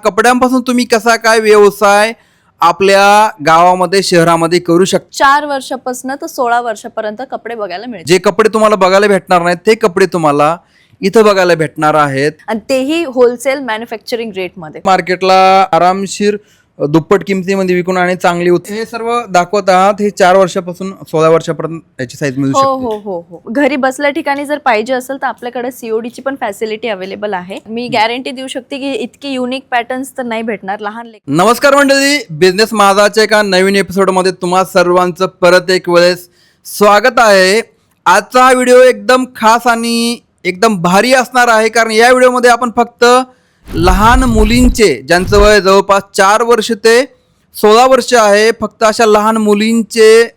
कपड्यांपासून तुम्ही कसा काय व्यवसाय आपल्या गावामध्ये शहरामध्ये करू शकता। 4 वर्षापासून तर 16 वर्षापर्यंत कपडे बघायला मिळतील जे कपडे तुम्हाला बघायला भेटणार नाहीत ते कपडे तुम्हाला इथं बघायला भेटणार आहेत आणि तेही होलसेल मॅन्युफॅक्चरिंग रेट मध्ये। मार्केटला आरामशीर दुप्पट किमतीमध्ये विकून आणि चांगली हे सर्व दाखवत आहात। हे 4 वर्षापासून 16 वर्षापर्यंत याची साईज मिळू हो शकते। हो हो हो घरी बसल्या ठिकाणी जर पाहिजे असेल तर आपल्याकडे सीओडी ची पण फॅसिलिटी अवेलेबल आहे। मी गॅरंटी देऊ शकते की इतकी युनिक पॅटर्न्स तर नाही भेटणार लहान नमस्कार मंडळी, बिझनेस माझाच्या एका नवीन एपिसोडमध्ये तुम्हा सर्वांचं परत एक वेळेस स्वागत आहे। आजचा हा व्हिडिओ एकदम खास आणि एकदम भारी असणार आहे, कारण या व्हिडिओमध्ये आपण फक्त लहान मुलींचे ज्यांचं वय जवळपास 4 वर्ष ते 16 वर्ष आहे, फक्त अशा लहान मुलींचे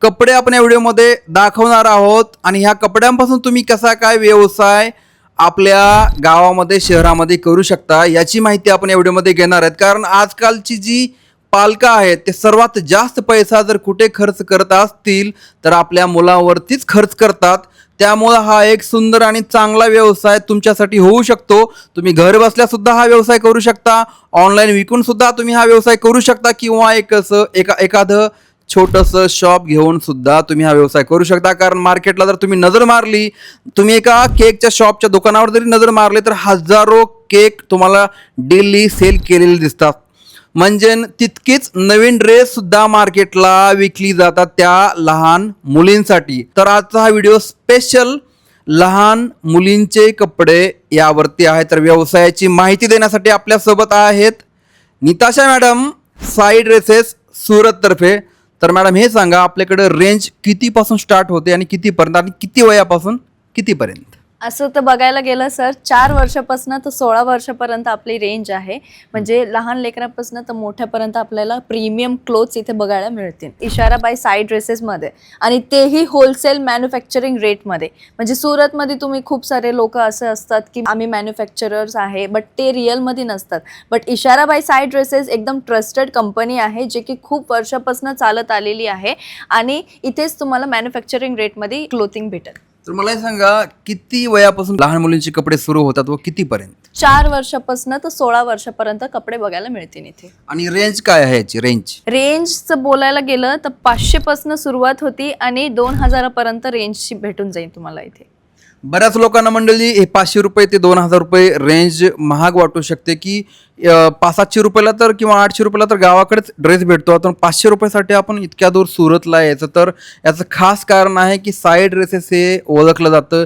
कपडे आपण या व्हिडिओमध्ये दाखवणार आहोत। आणि ह्या कपड्यांपासून तुम्ही कसा काय व्यवसाय आपल्या गावामध्ये शहरामध्ये करू शकता याची माहिती आपण या व्हिडिओमध्ये घेणार आहेत। कारण आजकालची जी पालकं आहेत ते सर्वात जास्त पैसा जर कुठे खर्च करत असतील तर आपल्या मुलांवरतीच खर्च करतात। त्यामुळे हा एक सुंदर आणि चांगला व्यवसाय तुमच्यासाठी होऊ शकतो। तुम्ही घर बसल्या सुद्धा हा व्यवसाय करू शकता, ऑनलाईन विकून सुद्धा तुम्ही हा व्यवसाय करू शकता, किंवा एखादं छोटंसं शॉप घेऊन सुद्धा तुम्ही हा व्यवसाय करू शकता। कारण मार्केटला जर तुम्ही नजर मारली, तुम्ही एका केकच्या शॉपच्या दुकानावर जरी नजर मारली तर हजारो केक तुम्हाला डेली सेल केलेले दिसतात। म्हणजे तितकीच नवीन ड्रेस सुद्धा मार्केटला विकली जातात त्या लहान मुलींसाठी। तर आजचा हा व्हिडिओ स्पेशल लहान मुलींचे कपडे यावरती आहे। तर व्यवसायाची माहिती देण्यासाठी आपल्यासोबत आहेत निताशा मॅडम, साई ड्रेसेस सुरत तर्फे। तर मॅडम हे सांगा, आपल्याकडे रेंज कितीपासून स्टार्ट होते आणि कितीपर्यंत, आणि किती वयापासून कितीपर्यंत? असं तर बघायला गेलं सर 4 वर्षापासून तर 16 वर्षापर्यंत आपली रेंज आहे। म्हणजे लहान लेकरांपासून तर मोठ्यापर्यंत आपल्याला प्रीमियम क्लोथ्स इथे बघायला मिळतील इशारा बाय साई ड्रेसेसमध्ये, आणि तेही होलसेल मॅन्युफॅक्चरिंग रेटमध्ये। म्हणजे सुरतमध्ये तुम्ही खूप सारे लोक असे असतात की आम्ही मॅन्युफॅक्चरर्स आहे, बट ते रिअलमध्ये नसतात। बट इशारा बाय साई ड्रेसेस एकदम ट्रस्टेड कंपनी आहे, जे की खूप वर्षापासून चालत आलेली आहे, आणि इथेच तुम्हाला मॅन्युफॅक्चरिंग रेटमध्ये क्लोथिंग भेटेल। तर मला हे सांगा, किती वयापासून लहान मुलींचे कपडे सुरू होतात व कितीपर्यंत? 4 वर्षापासून तर 16 वर्षापर्यंत कपडे बघायला मिळतील इथे। आणि रेंज काय आहे याची? रेंजचं बोलायला गेलं तर 500 पासून सुरुवात होती आणि 2000 पर्यंत रेंजची भेटून जाईल तुम्हाला इथे। बऱ्याच लोकांना मंडळी हे 500 रुपये ते 2000 रुपये रेंज महाग वाटू शकते, की 500-700 रुपयाला तर किंवा 800 रुपयाला तर गावाकडेच ड्रेस भेटतो। तर 500 रुपयासाठी आपण इतक्या दूर सुरतला यायचं, तर याचं खास कारण आहे की साई ड्रेसेस हे ओळखलं जातं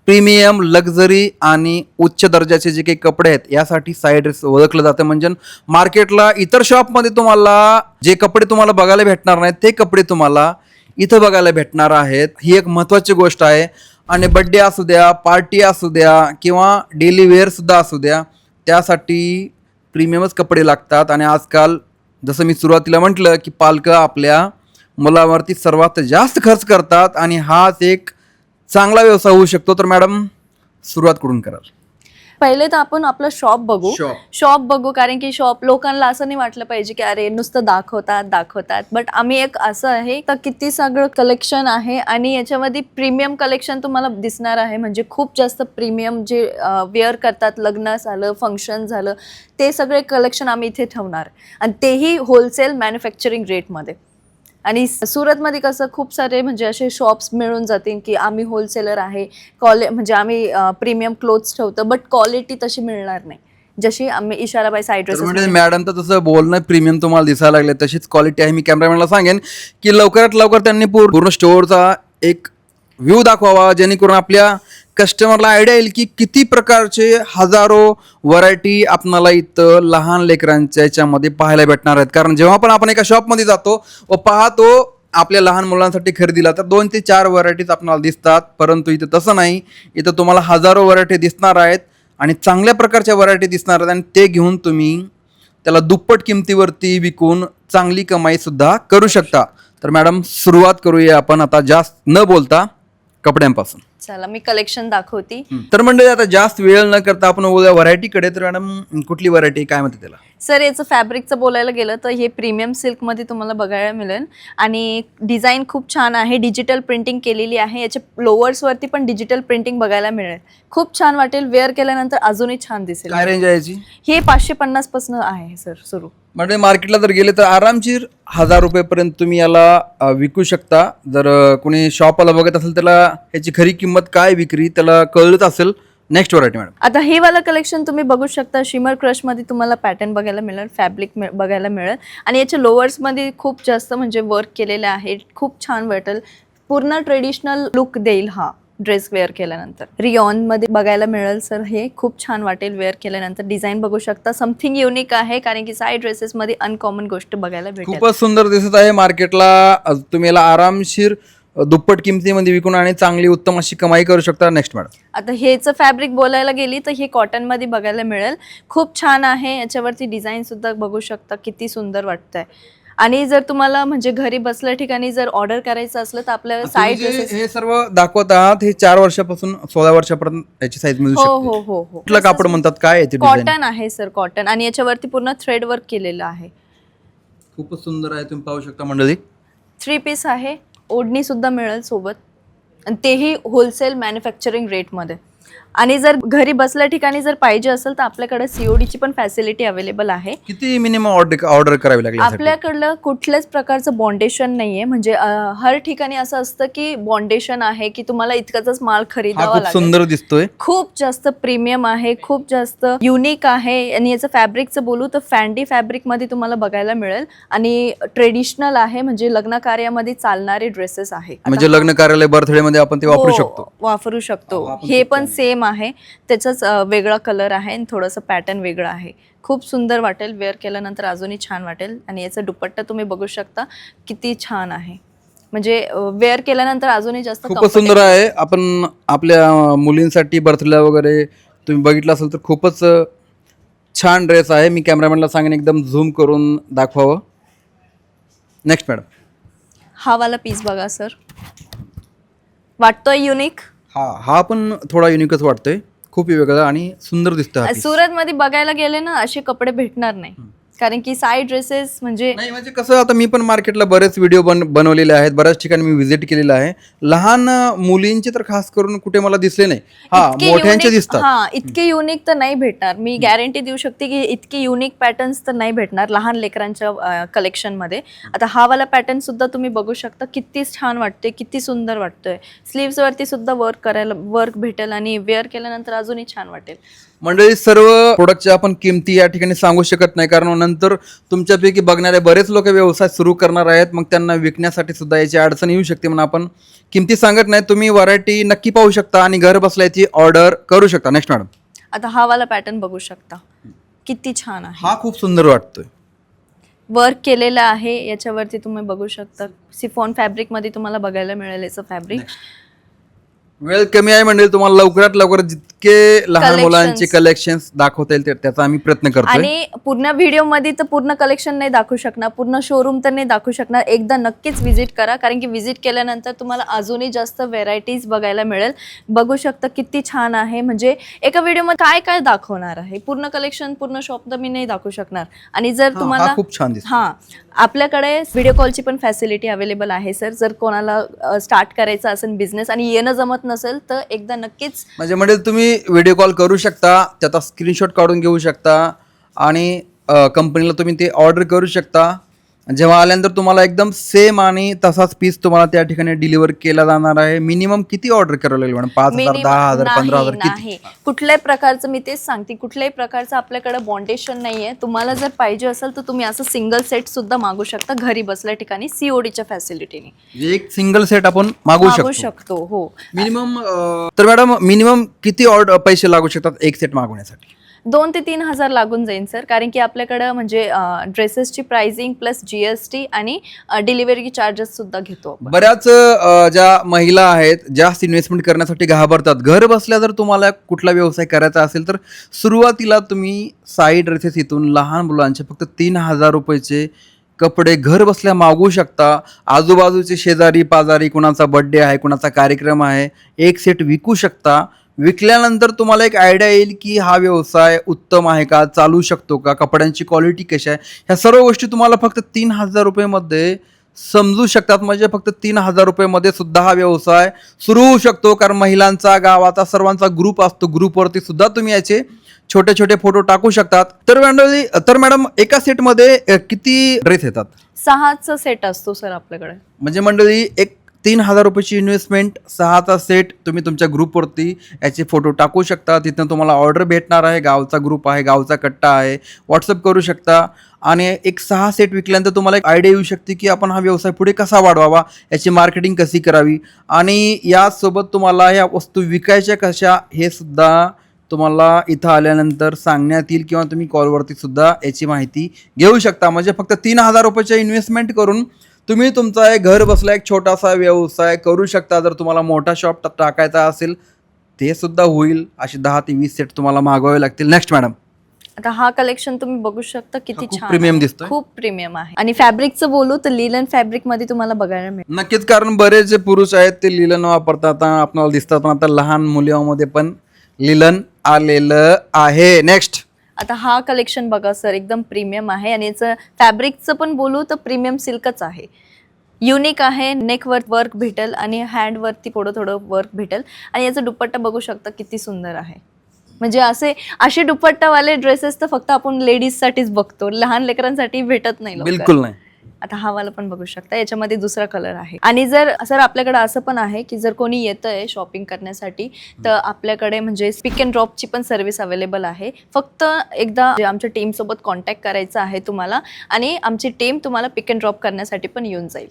प्रीमियम, लक्झरी आणि उच्च दर्जाचे जे काही कपडे आहेत यासाठी साई ड्रेस ओळखलं जातं। म्हणजे मार्केटला इतर शॉपमध्ये तुम्हाला जे कपडे तुम्हाला बघायला भेटणार नाहीत ते कपडे तुम्हाला इथं बघायला भेटणार आहेत। ही एक महत्त्वाची गोष्ट आहे। आणि बड्डे असू द्या, पार्टी असू द्या, किंवा डेली वेअर सुद्धा असू द्या, त्यासाठी प्रीमियमच कपडे लागतात। आणि आजकाल जसं मी सुरुवातीला म्हटलं की पालकं आपल्या मुलावरती सर्वात जास्त खर्च करतात, आणि हाच एक चांगला व्यवसाय होऊ शकतो। तर मॅडम सुरुवात कुठून कराल? पहिले तर आपण आपलं शॉप बघू। शॉप बघू, कारण की शॉप लोकांना असं नाही वाटलं पाहिजे की अरे नुसतं दाखवतात, बट आम्ही एक असं आहे तर किती सगळं कलेक्शन आहे, आणि याच्यामध्ये प्रीमियम कलेक्शन तुम्हाला दिसणार आहे। म्हणजे खूप जास्त प्रीमियम जे वेअर करतात, लग्न झालं, फंक्शन झालं, ते सगळे कलेक्शन आम्ही इथे ठेवणार, आणि तेही होलसेल मॅन्युफॅक्चरिंग रेटमध्ये। आणि सुरतमध्ये कसं खूप सारे म्हणजे असे शॉप्स मिळून जातील की आम्ही होलसेलर आहे, म्हणजे आम्ही प्रीमियम क्लोथ्स ठेवतो, बट क्वालिटी तशी मिळणार नाही जशी आम्ही इशारा बाय साई ड्रेसेस। म्हणजे मॅडम तर तसं बोलणं प्रीमियम तुम्हाला दिसायला लागले, तशीच क्वालिटी आहे। मी कॅमेरामॅनला सांगेन की लवकरात लवकर त्यांनी पूर्ण स्टोअरचा एक व्ह्यू दाखवावा, जेणेकरून आपल्या कस्टमरला आयडिया येईल की किती प्रकारचे हजारो व्हरायटी आपणाला इथं लहान लेकरांच्या याच्यामध्ये पाहायला भेटणार आहेत। कारण जेव्हा पण आपण एका शॉपमध्ये जातो व पाहतो आपल्या लहान मुलांसाठी खरेदीला, तर 2 ते 4 व्हरायटीज आपल्याला दिसतात, परंतु इथं तसं नाही। इथं तुम्हाला हजारो व्हरायटी दिसणार आहेत, आणि चांगल्या प्रकारच्या व्हरायटी दिसणार आहेत, आणि ते घेऊन तुम्ही त्याला दुप्पट किमतीवरती विकून चांगली कमाई सुद्धा करू शकता। तर मॅडम सुरुवात करूया आपण आता जास्त न बोलता कपड्यांपासून। चला मी कलेक्शन दाखवती. तर मंडळी आता जास्त वेळ न करता आपण बोलूया व्हरायटीकडे. तर मॅडम कुठली व्हरायटी काय म्हणते त्याला? सर याचं फॅब्रिकचं बोलायला गेलं तर हे प्रीमियम सिल्कमध्ये तुम्हाला बघायला मिळेल आणि डिझाईन खूप छान आहे. डिजिटल प्रिंटिंग केलेली आहे. याच्या लोअर्सवरती पण डिजिटल प्रिंटिंग बघायला मिळेल. खूप छान वाटेल. वेअर केल्यानंतर अजूनही छान दिसेल. काय रेंज आहे याची? हे 550 पासून आहे सर सुरू. म्हणजे मार्केटला जर गेले तर आरामशीर 1000 रुपयेपर्यंत तुम्ही याला विकू शकता. जर कोणी शॉपला बघत असेल त्याला याची खरी किंमत काय विक्री त्याला कळलंच असेल. Next variety madam. आता हे वाला कलेक्शन तुम्ही बघू शकता. शिमर क्रश मध्ये तुम्हाला पॅटर्न बघायला मिळेल, फॅब्रिक बघायला मिळेल आणि याच्या लोअर्स मध्ये खूप जास्त म्हणजे वर्क केलेले आहे. खूप छान वाटेल. पूर्ण ट्रेडिशनल लुक देईल हा ड्रेस वेअर केल्यानंतर. रियॉन मध्ये बघायला मिळेल सर. हे खूप छान वाटेल वेअर केल्यानंतर. डिझाईन बघू शकता. समथिंग युनिक आहे कारण की साईड ड्रेसेस मध्ये अनकॉमन गोष्ट बघायला भेटेल. खूपच सुंदर दिसत आहे. मार्केटला तुम्ही याला आरामशीर दुप्पट किमतीमध्ये विकून आणि चांगली उत्तम अशी कमाई करू शकता. Next madam. आता हेचं फॅब्रिक बोलायला गेली तर हे कॉटन मध्ये बघायला मिळेल. खूप छान आहे. याच्यावरती डिझाईन सुद्धा बघू शकता किती सुंदर वाटतंय. आणि जर तुम्हाला म्हणजे घरी बसल्या ठिकाणी जर ऑर्डर करायचं असलं तर आपल्याला साईड ड्रेसेस हे सर्व दाखवत आहात. हे 4 वर्षापासून 16 वर्षापर्यंत याची साईज मिळू हो शकते. हो हो हो. कुठलं कापड म्हणतात काय याचे डिझाईन? कॉटन आहे सर. कॉटन आणि याच्यावरती पूर्ण थ्रेड वर्क केलेलं आहे. खूपच सुंदर आहे. तुम्ही पाहू शकता मंडळी. 3 पीस आहे. ओढणी सुद्धा मिळेल सोबत आणि तेही होलसेल मॅन्युफॅक्चरिंग रेटमध्ये. आणि जर घरी बसल्या ठिकाणी जर पाहिजे असेल तर आपल्याकडे COD ची पण फॅसिलिटी अवेलेबल आहे. किती मिनिमम ऑर्डर करावी लागेल? आपल्याकडलं कुठल्याच प्रकारचं बॉन्डेशन नाहीये. म्हणजे हर ठिकाणी असं असतं की बॉन्डेशन आहे की तुम्हाला इतकाच माल खरीदावा खूप लागेल. सुंदर दिसतोय. खूप जास्त प्रीमियम आहे. खूप जास्त युनिक आहे. आणि याचं फॅब्रिकचं बोलू तर फॅन्डी फॅब्रिक मध्ये तुम्हाला बघायला मिळेल आणि ट्रेडिशनल आहे. म्हणजे लग्न कार्यामध्ये चालणारे ड्रेसेस आहे. म्हणजे लग्न कार्यालय बर्थडे मध्ये आपण ते वापरू शकतो. वापरू शकतो. हे पण सेम आहे. त्याचाच वेगळा कलर आहे आणि थोडंसं पॅटर्न वेगळं आहे. खूप सुंदर वाटेल. वेअर केल्यानंतर अजूनही छान वाटेल. आणि याचा दुपट्टा तुम्ही बघू शकता किती छान आहे. म्हणजे वेअर केल्यानंतर अजूनही जास्त खूपच सुंदर आहे. आपण आपल्या मुलींसाठी बर्थडेला वगैरे तुम्ही बघितलं असेल तर खूपच छान ड्रेस आहे. मी कॅमेरामॅनला सांगेन एकदम झूम करून दाखवावं. Next madam. हा वाला पीस बघा सर. वाटतोय युनिक? हा पण थोडा युनिकच वाटतोय. खूप वेगळा आणि सुंदर दिसतोय. सुरत मध्ये बघायला गेले ना असे कपडे भेटणार नाही. कारण की साईड ड्रेसेस म्हणजे नाही म्हणजे कसं आता मी पण मार्केटला बरेच व्हिडिओ बनवलेले आहेत. बऱ्याच ठिकाणी मी व्हिजिट केलेलं आहे. लहान मुलींचे तर खास करून कुठे मला दिसले नाही. हा मोठ्यांचे दिसतात. हा इतके युनिक तर नाही भेटणार. मी गॅरंटी देऊ शकते की इतके युनिक पॅटर्न्स तर नाही भेटणार लहान लेकरांच्या कलेक्शन मध्ये. आता हा वाला पॅटर्न सुद्धा तुम्ही बघू शकता. किती छान वाटते. किती सुंदर वाटतोय. स्लीव्स वरती सुद्धा वर्क भेटेल आणि वेअर केल्यानंतर अजूनही छान वाटेल. मंडळी सर्व प्रोडक्टच्या आपण किमती या ठिकाणी सांगू शकत नाही कारण नंतर तुमच्यापैकी बघणारे बरेच लोक व्यवसाय सुरू करणार आहेत. मग त्यांना विकण्यासाठी सुद्धा याची अडचण येऊ शकते म्हणून आपण किमती सांगत नाही. तुम्ही व्हरायटी नक्की पाहू शकता आणि घर बसल्या याची ऑर्डर करू शकता. Next madam. आता हा वाला पॅटर्न बघू शकता. किती छान आहे. हा खूप सुंदर वाटतोय. वर्क केलेलं आहे. याच्यावरती तुम्ही बघू शकता. सिफॉन फॅब्रिक मध्ये तुम्हाला बघायला मिळेल याचं फॅब्रिक. वेळ कमी आहे म्हणजे तुम्हाला लवकरात लवकर जितके लहान मुलांचे कलेक्शन्स दाखवता येईल त्याचा आम्ही प्रयत्न करतो. आणि पूर्ण व्हिडिओ मध्ये तर पूर्ण कलेक्शन नाही दाखवू शकणार. पूर्ण शोरूम तर नाही दाखवू शकणार. एकदा नक्कीच व्हिजिट करा कारण की व्हिजिट केल्यानंतर तुम्हाला अजूनही जास्त व्हेरायटीज बघायला मिळेल. बघू शकता किती छान आहे. म्हणजे एका व्हिडिओमध्ये काय काय दाखवणार आहे. पूर्ण कलेक्शन पूर्ण शॉप तर मी नाही दाखवू शकणार. आणि जर तुम्हाला खूप छान दिसतो. हा आपल्याकडे व्हिडिओ कॉलची पण फॅसिलिटी अवेलेबल आहे सर. जर कोणाला स्टार्ट करायचा असेल बिझनेस आणि येणं जमत नसेल तर एकदा नक्कीच म्हणजे तुम्ही व्हिडिओ कॉल करू शकता. त्याचा स्क्रीनशॉट काढून घेऊ शकता आणि कंपनीला तुम्ही ते ऑर्डर करू शकता. जेव्हा आल्यानंतर तुम्हाला एकदम सेम आणि तसाच पीस तुम्हाला त्या ठिकाणी डिलिव्हर केला जाणार आहे. मिनिमम किती ऑर्डर करावं लागेल मॅडम? 5,000, 10,000, 15,000 किती? कुठल्याही प्रकारचं मी तेच सांगते. कुठल्याही प्रकारचं आपल्याकडे बॉन्डेशन नाहीये. तुम्हाला जर पाहिजे असेल तर तुम्ही असं सिंगल सेट सुद्धा मागू शकता घरी बसल्या ठिकाणी CODच्या फॅसिलिटीने. एक सिंगल सेट आपण मागू शकतो. हो. मिनिमम तर मॅडम मिनिमम किती पैसे लागू शकतात एक सेट मागवण्यासाठी? 2 ते 3 हजार लागून जाईल सर. कारण की आपल्याकडं म्हणजे ड्रेसेसची प्राइसिंग प्लस GST आणि डिलिव्हरी चार्जेस सुद्धा घेतो. बऱ्याच ज्या महिला आहेत जास्त इन्व्हेस्टमेंट करण्यासाठी घाबरतात. घर बसल्या जर तुम्हाला कुठला व्यवसाय करायचा असेल तर सुरुवातीला तुम्ही साईड ड्रेसेस इथून लहान मुलांचे फक्त 3,000 रुपयाचे कपडे घर बसल्या मागवू शकता. आजूबाजूचे शेजारी पाजारी कुणाचा बर्थडे आहे, कुणाचा कार्यक्रम आहे, एक सेट विकू शकता. विकल्यानंतर तुम्हाला एक आयडिया येईल की हा व्यवसाय उत्तम आहे का, चालू शकतो का, कपड्यांची क्वालिटी कशी आहे, ह्या सर्व गोष्टी तुम्हाला फक्त 3,000 रुपयेमध्ये समजू शकतात. म्हणजे फक्त 3,000 रुपयेमध्ये सुद्धा हा व्यवसाय सुरू होऊ शकतो. कारण महिलांचा, गावाचा, सर्वांचा ग्रुप असतो. ग्रुपवरती सुद्धा तुम्ही याचे छोटे छोटे फोटो टाकू शकतात. तर मॅडम एका सेटमध्ये किती ड्रेस येतात? 6चा सेट असतो सर आपल्याकडे. म्हणजे मंडळी एक 3,000 रुपयाची इन्व्हेस्टमेंट, 6चा सेट, तुम्ही तुमच्या ग्रुपवरती याचे फोटो टाकू शकता. तिथून तुम्हाला ऑर्डर भेटणार आहे. गावचा ग्रुप आहे, गावचा कट्टा आहे, व्हॉट्सअप करू शकता. आणि एक 6 सेट विकल्यानंतर तुम्हाला एक आयडिया येऊ शकते की आपण हा व्यवसाय पुढे कसा वाढवावा, याची मार्केटिंग कशी करावी, आणि यासोबत तुम्हाला ह्या वस्तू विकायच्या कशा हे सुद्धा तुम्हाला इथं आल्यानंतर सांगण्यात येईल, किंवा तुम्ही कॉलवरती सुद्धा याची माहिती घेऊ शकता. म्हणजे फक्त 3,000 रुपयाच्या इन्व्हेस्टमेंट करून तुम्ही तुमचा एक घर बसला एक छोटासा व्यवसाय करू शकता. जर तुम्हाला मोठा शॉप टाकायचा असेल ते सुद्धा होईल. असे 10 ते 20 सेट तुम्हाला मागवावे लागतील. नेक्स्ट मॅडम, आता हा कलेक्शन तुम्ही बघू शकता किती खूप छान प्रीमियम आहे. दिसतोय. खूप प्रीमियम आहे. आणि फॅब्रिकचं बोलू तर लिलन फॅब्रिक मध्ये तुम्हाला बघायला मिळेल. नक्कीच, कारण बरेच जे पुरुष आहेत ते लिलन वापरतात, आपल्याला दिसतात, पण आता लहान मुलीमध्ये पण लिलन आलेलं आहे. नेक्स्ट, आता हा कलेक्शन बघा सर, एकदम प्रीमियम आहे. आणि याचं फॅब्रिकचं पण बोलू तर प्रीमियम सिल्कच आहे. युनिक आहे. नेकवर वर्क भेटेल आणि हँडवरती थोडं वर्क भेटेल. आणि याचा दुपट्टा बघू शकता किती सुंदर आहे. म्हणजे असे दुपट्टावाले ड्रेसेस तर फक्त आपण लेडीजसाठीच बघतो, लहान लेकरांसाठी भेटत नाही लवकर. बिलकुल नाही. आता हा वाला पण बघू शकता, याच्यामध्ये दुसरा कलर आहे. आणि जर सर आपल्याकडे असं पण आहे की जर कोणी येतंय शॉपिंग करण्यासाठी तर आपल्याकडे म्हणजे पिक अँड ड्रॉपची पण सर्व्हिस अवेलेबल आहे. फक्त एकदा आमच्या टीम सोबत कॉन्टॅक्ट करायचा आहे तुम्हाला, आणि आमची टीम तुम्हाला पिक अँड ड्रॉप करण्यासाठी पण येऊन जाईल.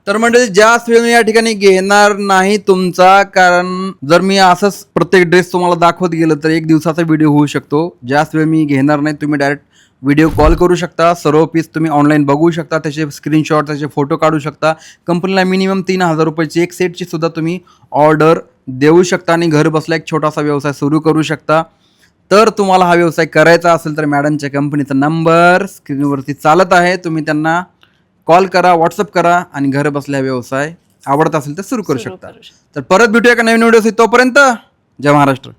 तर म्हणजे जास्त वेळ मी या ठिकाणी घेणार नाही तुमचा, कारण जर मी असंच प्रत्येक ड्रेस तुम्हाला दाखवत गेलं तर एक दिवसाचा व्हिडिओ होऊ शकतो. जास्त वेळ मी घेणार नाही. तुम्ही डायरेक्ट व्हिडिओ कॉल करू शकता. सर्व पीस तुम्ही ऑनलाईन बघू शकता, त्याचे स्क्रीनशॉट, त्याचे फोटो काढू शकता. कंपनीला मिनिमम 3,000 रुपयाची एक सेटची सुद्धा तुम्ही ऑर्डर देऊ शकता आणि घर बसल्या एक छोटासा व्यवसाय सुरू करू शकता. तर तुम्हाला हा व्यवसाय करायचा असेल तर मॅडमच्या कंपनीचा नंबर स्क्रीनवरती चालत आहे. तुम्ही त्यांना कॉल करा, व्हॉट्सअप करा आणि घर बसल्या व्यवसाय आवडत असेल तर सुरू करू शकता. तर परत भेटूया का नवीन व्हिडिओ. तोपर्यंत जय महाराष्ट्र.